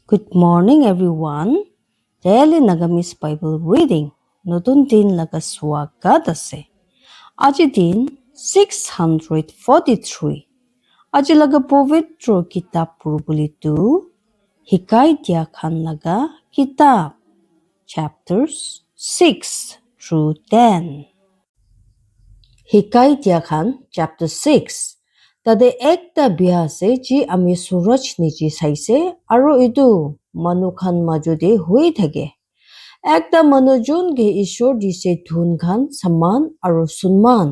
Good morning, everyone. Daily Nagamis Bible reading. নতুন দিন লগা স্বাগত আছে। আজি দিন 643। আজি লগা পবিত্ৰ কিতাপ পঢ়িবলৈতো শিকাই দিয়া খান লগা কিতাপ chapters 6 through 10. শিকাই দিয়া খান chapter 6. তাতে একটা বিয়া আছে যি আমি সূৰজ নিচি চাইছে আৰু এইটো মানুহখান মাজতে হৈ থাকে। একটা মানুহ যোনকে ঈশ্বৰ দিছে ধুন খান সন্মান আৰু সন্মান।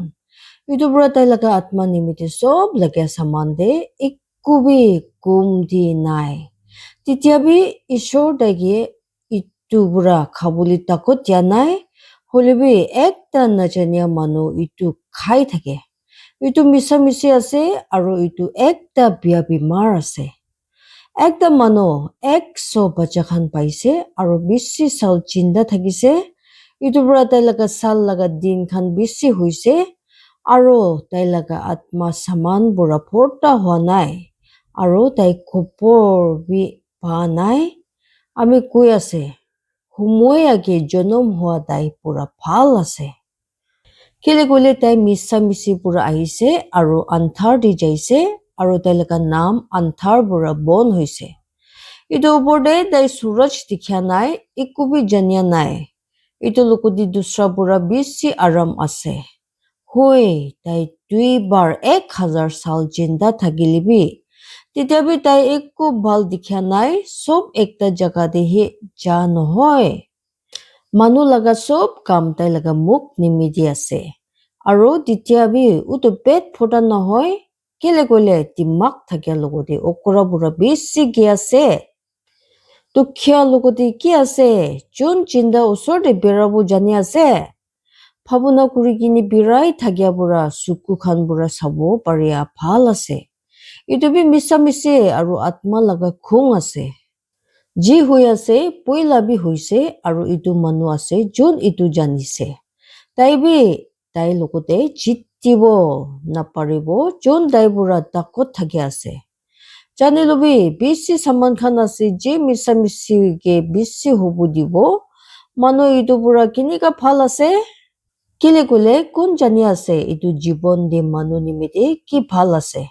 এইটো পৰা তাই লগা আত্মা নিমিত্তে সব লাগে সন্মান দে একোবি কম দি নাই। তেতিয়া বি ঈশ্বৰ তাইকে ইটো পৰা খাবলৈ তাকত দিয়া নাই। হলেবি একটা নাজানীয়া মানুহ ইটো খাই থাকে। ইটো মিছামিছি আছে আৰু ইটো একটা বিয়া বেমাৰ আছে। একটা মানুহ 100 বাচ্চা খান পাইছে আৰু বেছি চাল জিন্দা থাকিছে। ইটো পৰা তাই লগা চাল লগা দিন খান বেছি হৈছে আৰু তাই লগা আত্মা সমান বুঢ়া ফৰ্তা হোৱা নাই আৰু তাই খবৰ বি পা নাই। আমি কৈ আছে সময় আগে জনম হোৱা তাই পুৰা ভাল আছে। কেলে গলে তাই মিছামিছি পুৰা আহিছে আৰু আন্ধাৰ দি যাইছে আৰু তাই লগা নাম আন্ধাৰ বুঢ়া বন হৈছে। ইটো ওপৰতে তাই সূৰজ দেখিয়া নাই একোবি জানিয়া নাই। ইটো লোকদি দুসৰা বুঢ়া বেছি আৰাম আছে। হৈ তাই 2 বাৰ 1000 সাল জিন্দা থাকিলিবি তেতিয়াবি তাই একো ভাল দেখিয়া নাই। সব একটা জাগাতেহে যা নহয়। মানুহ লগা সব কাম তাই লগা মুখ নিমিদি আছে আৰু তেতিয়াবি উটো পেট ফটা নহয়। কেলে গলে দিমাগ থাকিয়া লগতে অকৰা বুঢ়া বেছি গে আছে। দুখীয়া লগতে কি আছে যোন চিন্তা ওচৰতে বেৰাব জানি আছে। ভাৱনা কৰি কিনি বিৰাই থাকিয়া বুঢ়া চকু খান বুঢ়া চাব পাৰিয়া ভাল আছে। ইটো বি মিছামিছি আৰু আত্মা লগা খুং আছে। যি হৈ আছে পইলাবি হৈছে আৰু ইটো মানুহ আছে যোন ইটো জানিছে। তাই লগতে জিতিব নাপাৰিব যোন তাই বুঢ়া তাকত থাকি আছে। জানি লবি বেছি সামান খান আছে যি মিছামিছিকে বেছি হব দিব। মানুহ ইটো বুঢ়া কেনেকা ভাল আছে। কেলে গলে কোন জানি আছে ইটো জীৱন দে মানুহ নিমিত্তে কি ভাল আছে।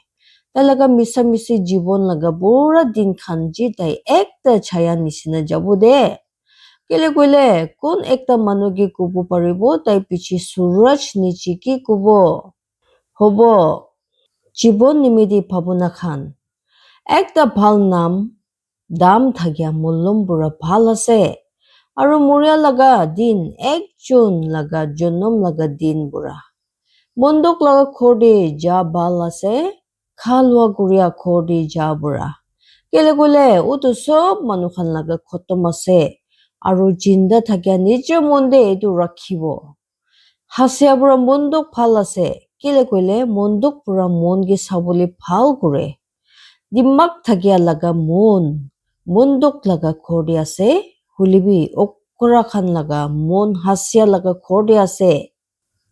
তাই লগা মিছামিছি জীৱন লগা বুঢ়া দিন খান যি তাই একটা ছায়া নিচিনা যাব দে। কেলে গলে কোন একটা মানুহকে কব পাৰিব তাই পিছে সূৰজ নিচি কি কব হব। জীৱন নিমিত্তে ভাৱনা খান একটা ভাল নাম দাম থাকিয়া মূল্যম বুঢ়া ভাল আছে আৰু মৰিয়া লগা দিন একজন লগা জনম লগা দিন বুঢ়া। বন্দুক লগা খৰ দে যা ভাল আছে খা লোৱা কৰিয়া খৰ দে যা বুঢ়া। কেলে গলে উতো সব মানুহ খান লগা খতম আছে আৰু জিন্দা থাকিয়া নিজৰ মন দে এইটো ৰাখিব। হাচিয়া বুঢ়া বন্দুক ভাল আছে কেলে কলে বন্দুক বুঢ়া মন গে চাবলৈ ভাল কৰে। দিমাগ থাকিয়া লগা মন বন্দুক লগা খৰ দে আছে হলিবি অকৰা খান লগা মন হাচিয়া লগা খৰ দে আছে।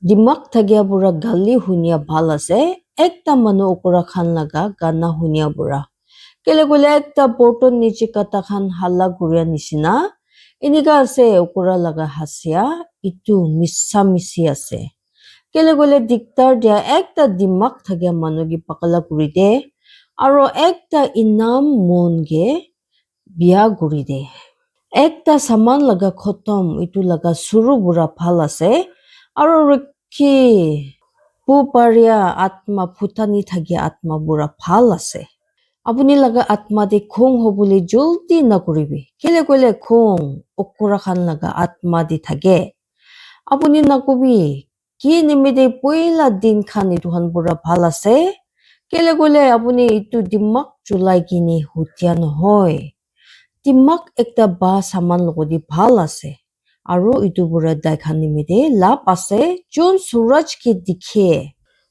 দিমাগ থাকিয়া বুঢ়া গালি শুনিয়া ভাল আছে একটা মানুহ অকৰা খান লগা গানা শুনিয়া বুঢ়া। কেলে গলে একটা বৰ্তন নিচে কাটা খান হাল্লা কৰিয়া নিচিনা এনেকা আছে অকৰা লগা হাচিয়া ইটো মিছামিছি আছে। কেলে গলে দিগদাৰ দিয়া একটা দিমাগ থাকিয়া মানুহকে পাকলা কৰি দে আৰু একটা ইনাম মনকে বিয়া কৰি দে। একটা সামান লগা খতম ইটো লগা চুৰু বুঢ়া ভাল আছে আৰু ৰক্ষী পুপাৰিয়া আত্মা ফুটানি থাকিয়া আত্মা বুঢ়া ভাল আছে। আপুনি লগা আত্মা দে খং হবলৈ জলদি নকৰিবি। কেলে কলে খং অকৰা খান লগা আত্মা দি থাকে। আপুনি নকবি কি নিমিত্তে পইলা দিন খান ইটো খান বুঢ়া ভাল আছে। কেলে গলে আপুনি ইটো দিমাগ চলাই কিনি হুতিয়া নহয়। দিমাগ একটা বা সামান লগতে ভাল আছে আৰু ইটো বুঢ়া দাইখান নিমিত্তে লাভ আছে যোন সূৰজকে দেখে।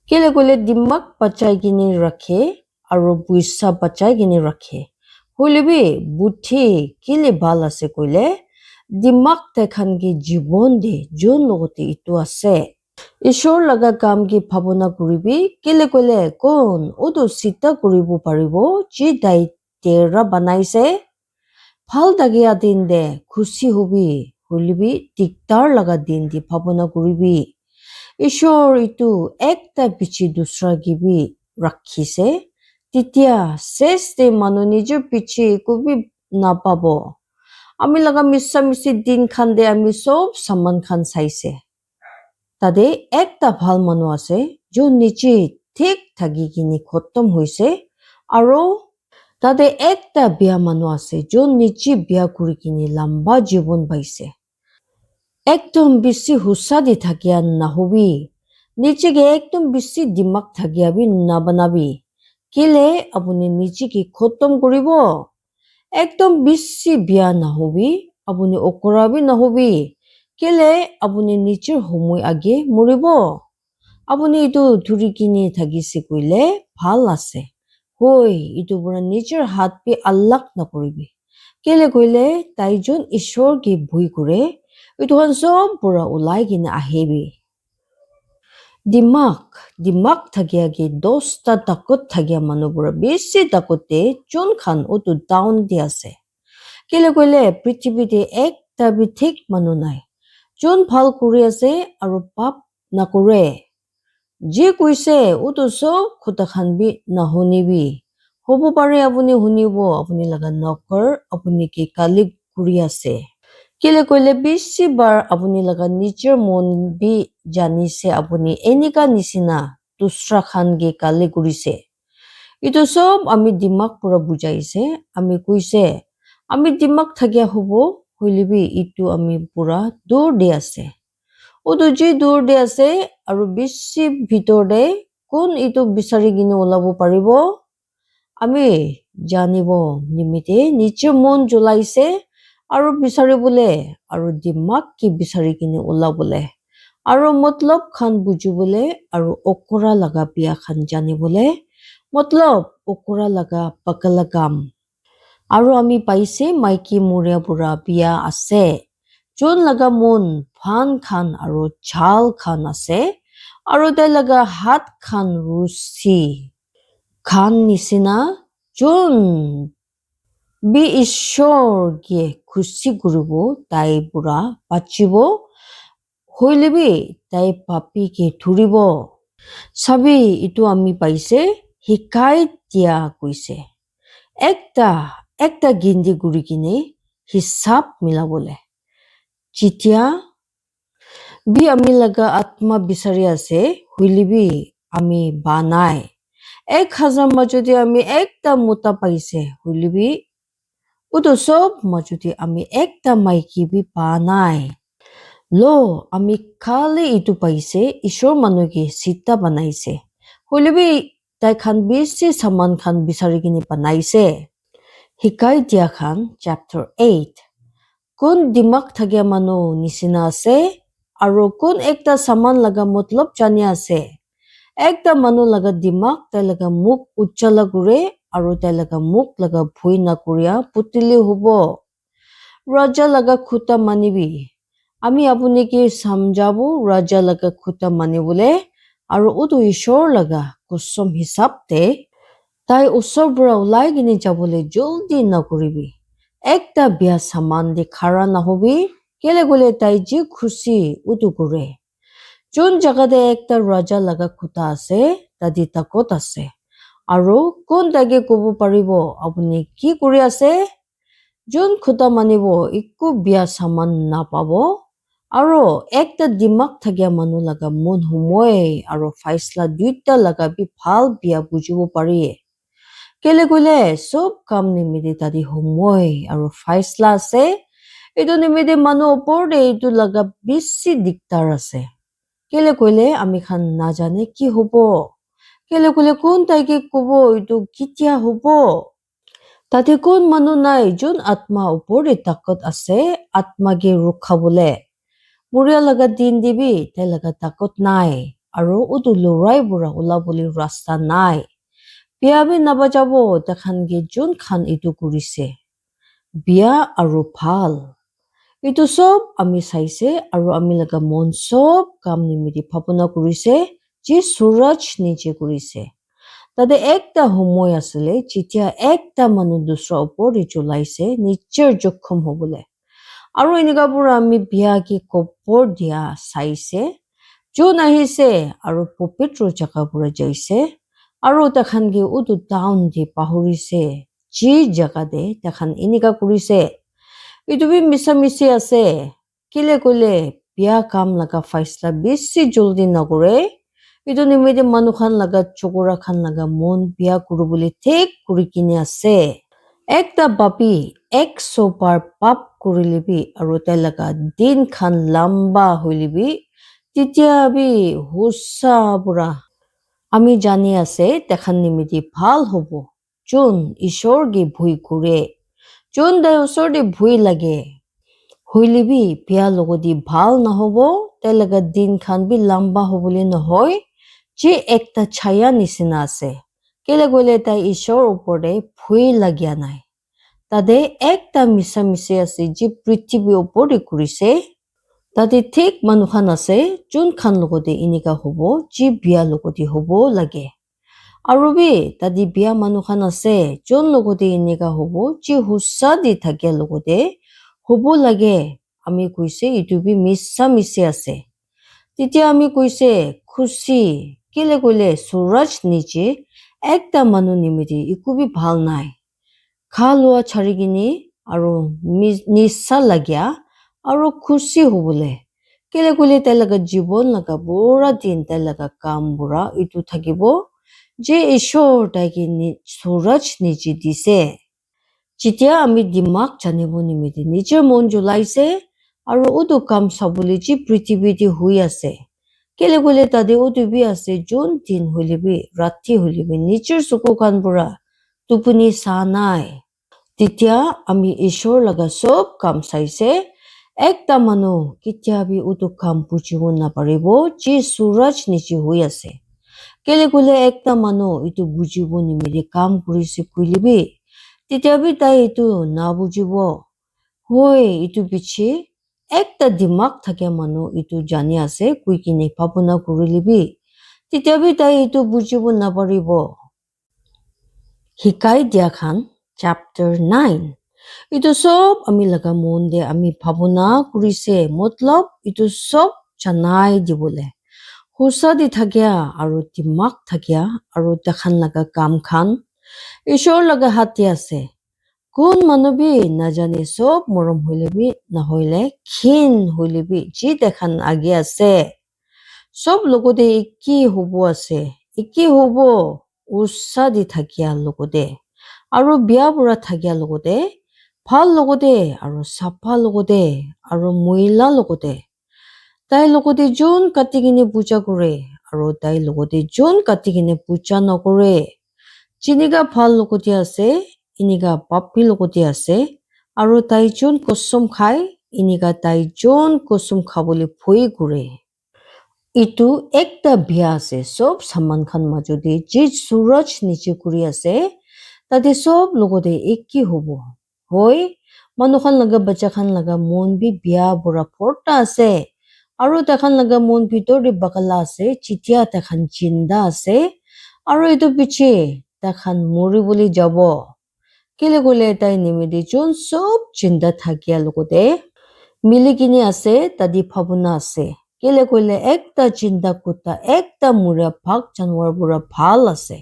কেলে গলে দিমাগ বাচাই কিনি ৰাখে আৰু পইচা বাচাই কিনি ৰাখে। হলিবি বুদ্ধি কেলে ভাল আছে কইলে দিমাগ দেখান কি জীৱন দে যোন লগতে ইটো আছে। ঈশ্বৰ লগা কাম কি ভাৱনা কৰিবি। কেলে কইলে কোন উটো চিন্তা কৰিব পাৰিব যি তাই তেৰা বনাইছে। ভাল থাকিয়া দিন দে খুশি হবি হলিবি দিগদাৰ লগা দিন দি ভাৱনা কৰিবি ঈশ্বৰ ইটো একটা পিছি দুসৰা গিবি ৰাখিছে তেতিয়া শেষ দে মানুহ নিজৰ পিছি একোবি নাপাব আমি লগা মিছা দিন খান দে আমি সব সামান খান চাইছে তাতে একটা ভাল মানুহ আছে যোন নিজে ঠিক থাকি কিনি খতম হৈছে আৰু তাতে একটা বিয়া মানুহ আছে যোন নিজে বিয়া কৰি কিনি লম্বা জীৱন পাইছে একদম বেছি হুচা দি থাকিয়া নহবি নিজেকে একদম বেছি দিমাগ থাকিয়াবি নাবনাবি কেলে আপুনি নিজেকে খতম কৰিব একদম বেছি বিয়া নহবি আপুনি অকৰাবি নহবি কেলে আপুনি নিজৰ সময় আগে মৰিব আপুনি এইটো ধৰি কিনি থাকিছে কইলে ভাল আছে হৈ ইটো পৰা নিজৰ হাত পি আল্লাহ নকৰিবি কেলে কইলে তাইজন ঈশ্বৰকে ভয় কৰে ইটো সব পৰা ওলাই কিনে আহিবি দিমাগ থাকিয়াকে 10টা তাকত থাকিয়া মানুহবোৰ বেছি তাকতে যোন খান অটো ডাউন দি আছে কেলে কইলে পৃথিৱীতে একটা বি ঠিক মানুহ নাই যোন ভাল কৰি আছে আৰু পাপ নকৰে যি কৈছে অটো সব কথা খান বি নশুনিবি হ'ব পাৰে আপুনি শুনিব আপুনি লগা নকৰ আপুনি কি কালি কৰি আছে কেলে কইলে বেছি বাৰ আপুনি লগা নিজৰ মন বি জানিছে আপুনি এনেকা নিচিনা দুসৰা খান গে কালি কৰিছে ইটো সব আমি দিমাগ পৰা বুজাইছে আমি কৈছে আমি দিমাগ থাকিয়া হ'ব হলিবি ইটো আমি পুৰা দূৰ দি আছে অটো যি দূৰ দি আছে আৰু বেছি ভিতৰতে কোন ইটো বিচাৰি কিনে ওলাব পাৰিব আমি জানিব নিমিতে নিজৰ মন জ্বলাইছে আৰু বিচাৰিবলে আৰু দিমাগ কি বিচাৰি কিনে ওলাবলে আৰু মতলব খান বুজিবলে আৰু অকৰা লগা বিয়া খান জানিবলে মতলব অকৰা লগা পাকলা কাম আৰু আমি পাইছে মাইকী মৰিয়া বুঢ়া বিয়া আছে যোন লগা মন ফান খান আৰু ঝাল খান আছে আৰু তাই লগা হাত খান ৰুচি খান নিচিনা যোন বি ঈশ্বৰকে খুশি কৰিব তাই বুঢ়া বাচিব হইলেবি তাই পাপিকে ধৰিব চাবি ইটো আমি পাইছে শিকাই দিয়া কৈছে একটা গিন্দি গুৰি কিনে হিচাপ মিলাবলে যেতিয়া বি আমি লগা আত্মা বিচাৰি আছে হইলিবি আমি বা নাই 1000 মাজতে আমি একটা মোটা পাইছে হইলিবি উটো সব মাজতে আমি একটা মাইকী বি পা নাই আমি খালি ইটো পাইছে ঈশ্বৰ মানুহকে চিতা বনাইছে হইলিবি তাই খান বেছি সামান খান বিচাৰি কিনে বনাইছে শিকাই দিয়া খান chapter 8 কোন দিমাগ থাকিয়া মানুহ নিচিনা আছে আৰু কোন একটা সামান লগা মতলব জানি আছে একটা মানুহ লগা দিমাগ তাই লগা মুখ উজ্জ্বলা কৰে আৰু তাই লগা মুখ লগা ভয় নকৰিয়া পুতিলি হব ৰাজা লগা খুটা মানিবি আমি আপুনিকে সমজাবো ৰাজা লগা খুটা মানিবলে আৰু উটো ঈশ্বৰ লগা কসম হিচাপতে তাই ওচৰ পৰা ওলাই কিনে যাবলৈ জলদি নকৰিবি একটা বিয়া সামান দি খাৰা নহবি কেলে গলে তাই যি খুশি উটো কৰে যোন জাগাতে একটা ৰাজা লগা খুটা আছে তাদি তাকত আছে আৰু কোন তাকে কব পাৰিব আপুনি কি কৰি আছে যোন খুটা মানিব একো বিয়া সামান নাপাব আৰু একটা দিমাগ থাকিয়া মানুহ লগা মন সময় আৰু ফাইসলা দুইটা লগা বি ভাল বিয়া বুজিব পাৰি কেলে গলে সব কাম নিমিতে তাদি সময় আৰু ফাইসলা আছে এইটো নিমিতে মানুহ ওপৰতে এইটো লগা বেছি দিগদাৰ আছে কেলে কইলে আমি খান নাজানে কি হব কেলে কইলে কোন তাইকে কব এইটো কেতিয়া হব তাতে কোন মানুহ নাই যোন আত্মা ওপৰতে তাকত আছে আত্মাকে ৰখাবলে মৰিয়া লগা দিন দিবি তাই লগা তাকত নাই আৰু উটো লৰাই বুঢ়া ওলাবলৈ ৰাস্তা নাই বিয়া বি নাবাজাব তাখানকে যোন খান ইটো কৰিছে বিয়া আৰু ভাল ইটো সব আমি চাইছে আৰু আমি লগা মন সব কাম নিমিতি ভাৱনা কৰিছে যি সূৰজ নিজে কৰিছে তাতে একটা সময় আছিলে যেতিয়া একটা মানুহ দুসৰাৰ ওপৰত জ্বলাইছে নিজৰ জখম হবলৈ আৰু এনেকাবোৰ আমি বিয়া কি কবৰ দিয়া চাইছে যোন আহিছে আৰু পবিত্ৰ জাগাবোৰ যাইছে আৰু তাখান কি উদু টাউন দি পাহৰিছে যি জাগাতে তাখান এনেকা কৰিছে এইটো বি মিছামিছি আছে কেলে কলে বিয়া কাম লগা ফাইসলা বেছি জলদি নকৰে এইটো নিমিত্তে মানুহ খান লগা চকুৰা খান লগা মন বিয়া কৰিবলৈ ঠিক কৰি কিনে আছে একটা বাপি 100 বাৰ পাপ কৰিলিবি আৰু তাই লগা দিন খান লম্বা হলিবি তেতিয়া বি হুচা বুঢ়া আমি জানি আছে তেখান নিমিত্তে ভাল হব যোন ঈশ্বৰ কি ভুই কৰে যোন তাই ওচৰতে ভুই লাগে হইলিবি বিয়া লগতি ভাল নহব তাই লগা দিন খান বি লম্বা হবলৈ নহয় যে একটা ছায়া নিচিনা আছে কেলে গলে তাই ঈশ্বৰৰ ওপৰতে ভুই লাগিয়া নাই তাতে একটা মিছামিছি আছে যে পৃথিৱীৰ ওপৰতে কৰিছে তাতে ঠিক মানুহ খান আছে যোন খান লগতে এনেকা হব যে বিয়া লগতি হব লাগে আৰু বি তাতে বিয়া মানুহ খান আছে যোন লগতে এনেকা হব যে হুচা দি থাকে লগতে হব লাগে আমি কৈছে এইটো বি মিছামিছি আছে তেতিয়া আমি কৈছে খুশি কেলে কলে সুৰজ নিজে একটা মানুহ নিমিত্তে একো বি ভাল নাই খা লোৱা ছাড়ি কিনি আৰু নিচা লাগিয়া আৰু খুশি হবলৈ কেলে কলে তাই লগা জীৱন লগা বুঢ়া দিন তাই লগা কাম বুঢ়া এইটো থাকিব যে ঈশ্বৰ তাইকে সুৰজ নিজে দিছে যেতিয়া আমি দিমাগ জানিব নিমিত্তে নিজৰ মন জ্বলাইছে আৰু উদু কাম চাবলৈ যি পৃথিৱীতে হৈ আছে কেলে কলে তাতে উদু বি আছে যোন দিন হলিবি ৰাতি হলিবি নিজৰ চকু কান বুঢ়া টোপনি চা নাই তেতিয়া আমি ঈশ্বৰ লগা সব কাম চাইছে একটা মানুহ কেতিয়াবি উদু কাম বুজিব নাপাৰিব যি সুৰজ নিজে হৈ আছে কেলে কলে একটা মানুহ এইটো বুজিব নিমিত্তে কাম কৰিছে কইলিবি তেতিয়া বি তাই এইটো নাবুজিব হয় এইটো পিছে একটা দিমাগ থাকে মানুহ এইটো জানি আছে কৈ কিনে ভাৱনা কৰিলিবি তেতিয়া বি তাই এইটো বুজিব নাপাৰিব শিকাই দিয়া খান chapter 9 এইটো সব আমি লগা মন দে আমি ভাৱনা কৰিছে মতলব এইটো সব জানাই দিবলে হুচা দি থাকিয়া আৰু দিমাগ থাকিয়া আৰু দেখান লগা কাম খান ঈশ্বৰ লগা হাতে আছে কোন মানুহ বি নাজানে সব মৰম হইলেবি নহলে ক্ষীণ হইলেবি যি দেখান আগে আছে সব লগতে একি হব আছে একি হব উৎসাহ দি থাকিয়া লগতে আৰু বিয়া বুঢ়া থাকিয়া লগতে ভাল লগতে আৰু চাফা লগতে আৰু মহিলা লগতে তাই লগতে যোন কাটি কিনে পূজা কৰে আৰু তাই লগতে যোন কাটি কিনে পূজা নকৰে যেনেকা ভাল লগতে আছে এনেকা পাপি লগতে আছে আৰু তাই যোন কসম খায় এনেকা তাই যোন কসম খাবলৈ ভয় কৰে ইটো একটা বিয়া আছে সব সামান খান মাজতে যে সুৰজ নিজে কৰি আছে তাতে সব লগতে একি হব হয় মানুহ খান লগা বাচ্চা খান লগা মন বি বিয়া বুঢ়া ফৰ্তা আছে আৰু তাখান লগা মন ভিতৰতে বাকলা আছে যেতিয়া তাখান জিন্দা আছে আৰু এইটো পিছে তাখান মৰিবলৈ যাব কেলে গলে তাই নিমিত্তে যোন সব জিন্দা থাকিয়া লগতে মিলি কিনে আছে তাদি ভাৱনা আছে কেলে কইলে একটা চিন্তা কুত্তা একটা মুড়া ভাগ জানুৱাৰ বুঢ়া ভাল আছে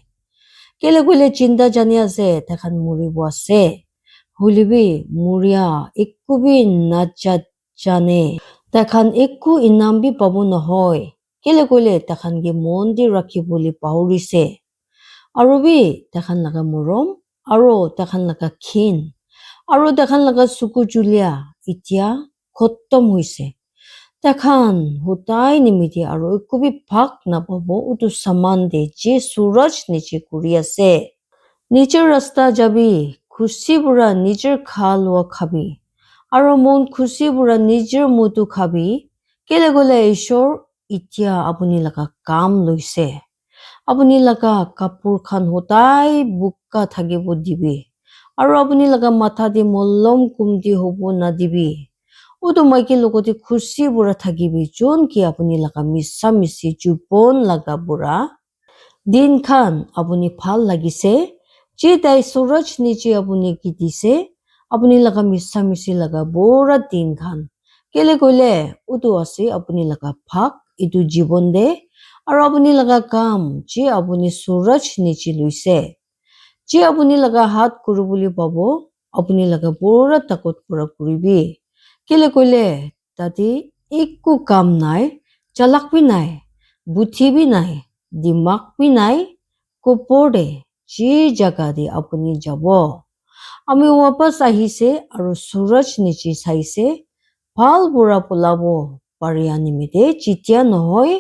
কেলে কইলে চিন্তা জানি আছে তাখান মৰিব আছে হলিবি মুড়িয়া একো বি জানে তাখান একো ইনাম বি পাব নহয় কেলে কইলে তাখান কি মন দি ৰাখিবলৈ পাহৰিছে আৰু বি তাখান লগা মৰম আৰু তাখান লগা ক্ষীণ আৰু তাখান লগা চকু জুলীয়া এতিয়া খতম হৈছে তাখান হুতাই নিমিত্তে আৰু একো বি ভাগ নাপাব উটো সামান দে যে সুৰজ নিজে কৰি আছে নিজৰ ৰাস্তা যাবি খুচি বুঢ়া নিজৰ খা লোৱা খাবি আৰু মন খুচি বুঢ়া নিজৰ মতো খাবি কেলে গলে ঈশ্বৰ এতিয়া আপুনি লগা কাম লৈছে আপুনি লগা কাপোৰ খান হুতাই বুকা থাকিব দিবি আৰু আপুনি লগা মাথা দি মলম কুমটি হব নাদিবি উটো মাইকী লগতে খুচি বুঢ়া থাকিবি যোন কি আপুনি লগা মিছা মিছি জীৱন লগা বুঢ়া দিন খান আপুনি ভাল লাগিছে যে তাই সূৰজ নিচে আপুনি কি দিছে আপুনি লগা মিছা মিছি লগা বৰা দিন খান কেলে কইলে উটো আছে আপুনি লগা ভাগ ইটো জীৱন দে আৰু আপুনি লগা কাম যে আপুনি সূৰজ নিচে লৈছে যে আপুনি লগা হাত কৰো বুলি পাব আপুনি লগা বৰা তাকত পৰা কৰিবি কেলে কইলে তাতে একো কাম নাই চালাক বি নাই বুদ্ধি বি নাই দিমাগ বি নাই কোপৰে যে জাগা দি আপুনি যাব আমি ৱাপাস আহিছে আৰু সূৰজ নিচে চাইছে ভাল বুঢ়া পলাব পাৰি আনিমিতে যেতিয়া নহয়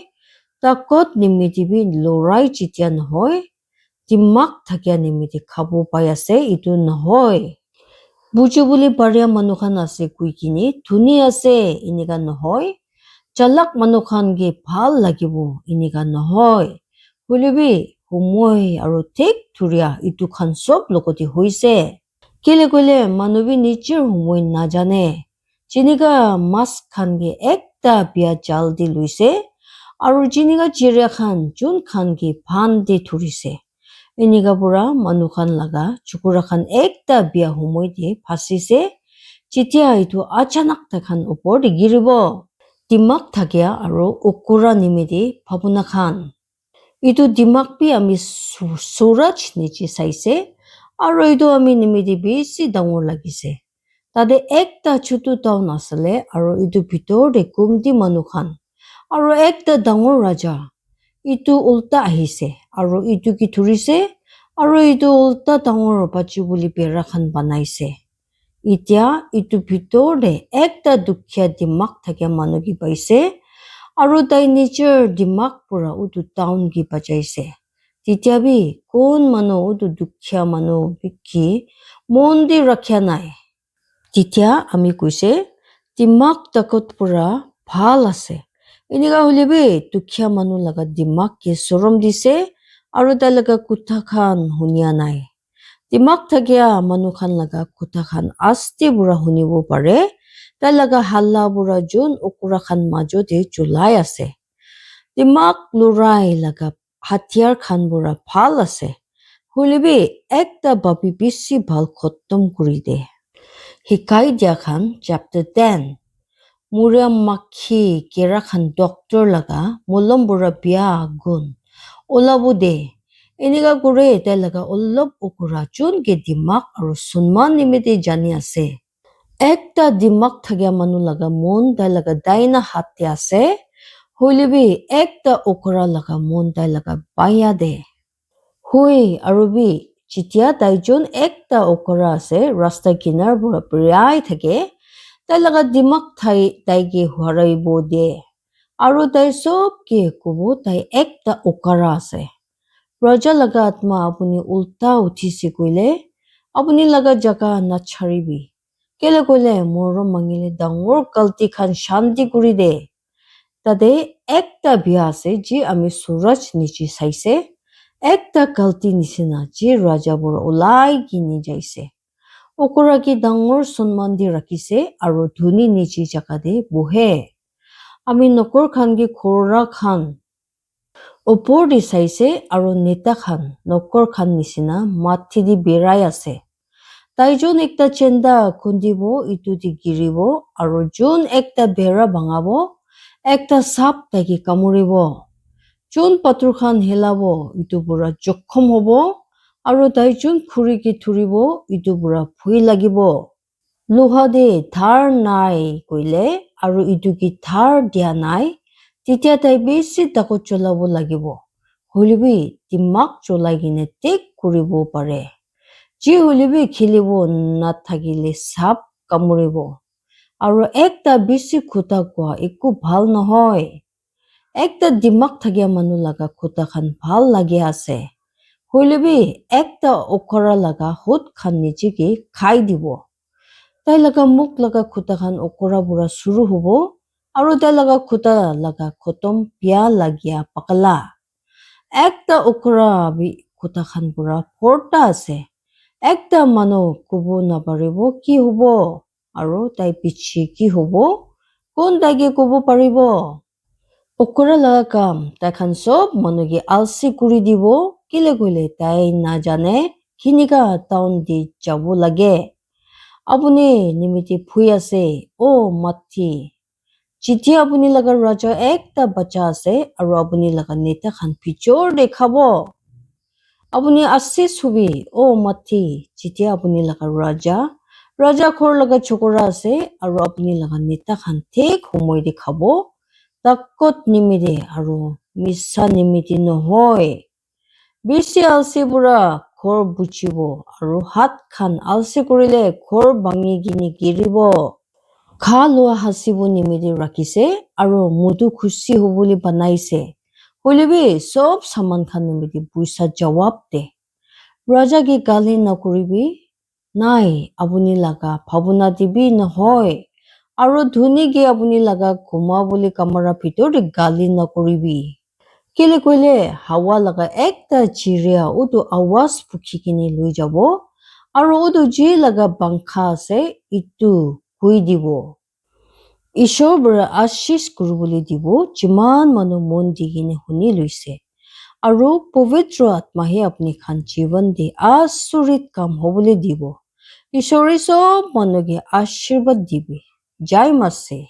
তাকত নিমিতিবি লৰাই যেতিয়া নহয় দিমাগ থাকিয়া নিমিতি খাব পাই আছে ইটো নহয় বুজো বুলি পাৰিয়া মানুহখান আছে কৈ কিনি ধুনী আছে এনেকা নহয় চালাক মানুহখান গে ভাল লাগিব এনেকা নহয় বুলিবি সময় আৰু ঠিক ধুৰীয়া ইটো খান চব লগতে হৈছে কেলে কইলে মানুহবি নিজৰ সময় নাজানে যেনেকা মাছ খান গে একটা বিয়া জাল দি লৈছে আৰু যেনেকা চিৰিয়া খান যোন খান গে ভান দি ধৰিছে এনেকা পৰা মানুহখান লগা চুকুৰা খান একটা বিয়া সময় দি ফাঁচিছে যেতিয়া এইটো আচানক তাখান ওপৰত গিৰিব দিমাগ থাকিয়া আৰু উকুৰা নিমিতি ভাৱনা খান ইটো দিমাগ বি আমি সূৰজ নিচে চাইছে আৰু এইটো আমি নিমিতি বেছি ডাঙৰ লাগিছে তাতে একটা ছোটো টাউন আছিলে আৰু ইটো ভিতৰতে কুমটি মানুহখান আৰু একটা ডাঙৰ ৰাজা ইটো উল্টা আহিছে আৰু ইটো কি ধৰিছে আৰু ইটো উল্টা ডাঙৰ পাচি বুলি বেৰা খান বনাইছে এতিয়া ইটো ভিতৰতে একটা দুখীয়া দিমাগ থাকে মানুহ কি পাইছে আৰু তাই নিজৰ দিমাগ পৰা উটো টাউন কি বাজাইছে তেতিয়া বি কোন মানুহ উটো দুখীয়া মানুহ বিকি মন দি ৰাখিয়া নাই তেতিয়া আমি কৈছে দিমাগ তাকত পৰা ভাল আছে এনেকা হলে বি দুখীয়া মানুহ লগা দিমাগ কি চৰম দিছে আৰু তাই লগা কথা খান শুনিয়া নাই দিমাগ থাকিয়া মানুহ খান লগা কথা খান আস্তে বুঢ়া শুনিব পাৰে তাই লগা হাল্লা বুঢ়া যোন উকুৰা খান মাজতে চলাই আছে দিমাগ লৰাই লগা হাতিয়াৰ খান বুঢ়া ভাল আছে হলিবি একটা বাবি বেছি ভাল খতম কৰি দে শিকাই দিয়া খান chapter 10 মুৰিয়া মাখি কেৰা খান ডক্তৰ লগা মলম বুঢ়া বিয়া গুণ ওলাব দে এনেকা কৰে তাই লগা অলপ উকুৰা যোনকে দিমাগ আৰু সন্মান নিমিত্তে জানি আছে একটা দিমাগ থাকিয়া মানুহ লগা মন তাই লগা দাইনা হাতে আছে হলিবি একটা উকুৰা লগা মন তাই লগা বায়া দে হুই আৰু বি যেতিয়া তাই যোন একটা উকুৰা আছে ৰাস্তা কিনাৰ পৰা প্ৰিয়াই থাকে তাই লগা দিমাগ তাইকে হৰাইব দে আৰু তাই চবকে কব তাই একটা উকুৰা আছে ৰজা লগা আত্মা আপুনি উল্টা উঠিছে কইলে আপুনি লগা জাগা নাছাৰিবি কেলে কইলে মৰম মাঙিলে ডাঙৰ গালতি খান শান্তি কৰি দে তাতে একটা বিয়া আছে যে আমি সূৰজ নিচে চাইছে একটা গালতি নিচিনা যে ৰাজাবোৰ ওলাই কিনি যাইছে উকুৰা কি ডাঙৰ সন্মান দি ৰাখিছে আৰু ধুনী নিচে জাগা দে বহে আমি নকৰ খান কি খোৰা খান ওপৰ দি চাইছে আৰু নেতা খান নকৰ খান নিচিনা মাথি দি বেৰাই আছে তাই যোন একটা চেন্দা খুন্দিব ইটো দি গিৰিব আৰু যোন একটা বেৰা ভাঙাব একটা সাপ তাইকে কামুৰিব যোন পাথৰ খান হেলাব ইটো বুঢ়া জখম হব আৰু তাই যোন খুৰিকে ধৰিব ইটো বুঢ়া ভয় লাগিব লোহা দে ধাৰ নাই কইলে আৰু ইটো কি ধাৰ দিয়া নাই তেতিয়া তাই বেছি তাকত চলাব লাগিব হলিবি দিমাগ চলাই কিনে ঠিক কৰিব পাৰে যি হলিবি খেলিব নাথাকিলে সাপ কামুৰিব আৰু একটা বেছি খুটা কোৱা একো ভাল নহয় একটা দিমাগ থাকিয়া মানুহ লগা খুটা খান ভাল লাগি আছে হলিবি একটা উখৰা লগা হুত খান নিজেকে খাই দিব তাই লগা মুখ লগা খুটা খান উখৰা বুঢ়া চুৰু হব আৰু তাই লগা খুটা লগা খতম বিয়া লাগিয়া পাকলা একটা উখৰা খুটা খান বুঢ়া ফৰ্টা আছে একটা মানুহ কব নাপাৰিব কি হব আৰু তাই পিছে কি হব কোন তাইকে কব পাৰিব Okora laga kam tai khan sob manu ki alsi kuri dibo kile kule tai na jane kinika town di jabo lage. Apuni nimiti phui ase o mati. Chiti apuni laga raja ekta bacha ase aro apuni laga neta khan pichor dekhabo. Apuni ase subi o mati chiti apuni laga raja khor laga chokora ase aro apuni laga neta khan thik humoi dekhabo. Takot nimide aro misa nimiti nohoi. Bisi alsi pura khor buchibo aro hat khan alsi kurile khor bangi gini giribo. Kha loa hasibo nimidi rakise aro mudu khushi hoboli banaise. Hoilebi sob saman khan nimidi puisa jawab de. Raja ki gali nakuribi nai apuni laga bhabuna dibi nohoi. Aro dhuni ki apuni laga guma boli kamara bhitor de gali nakuribi. Kile koile hawa laga ekta chiria utu awas pukhi kini lui jabo aro utu ji laga bangkha ase itu hui dibo. Ishor bara ashish kuruboli dibo jiman manu mon digini huni luise. Aro povitra atmahi apni khan jivan di asurit kam hoboli dibo. Ishori sob manu ki ashirvad dibi. Jai Mase.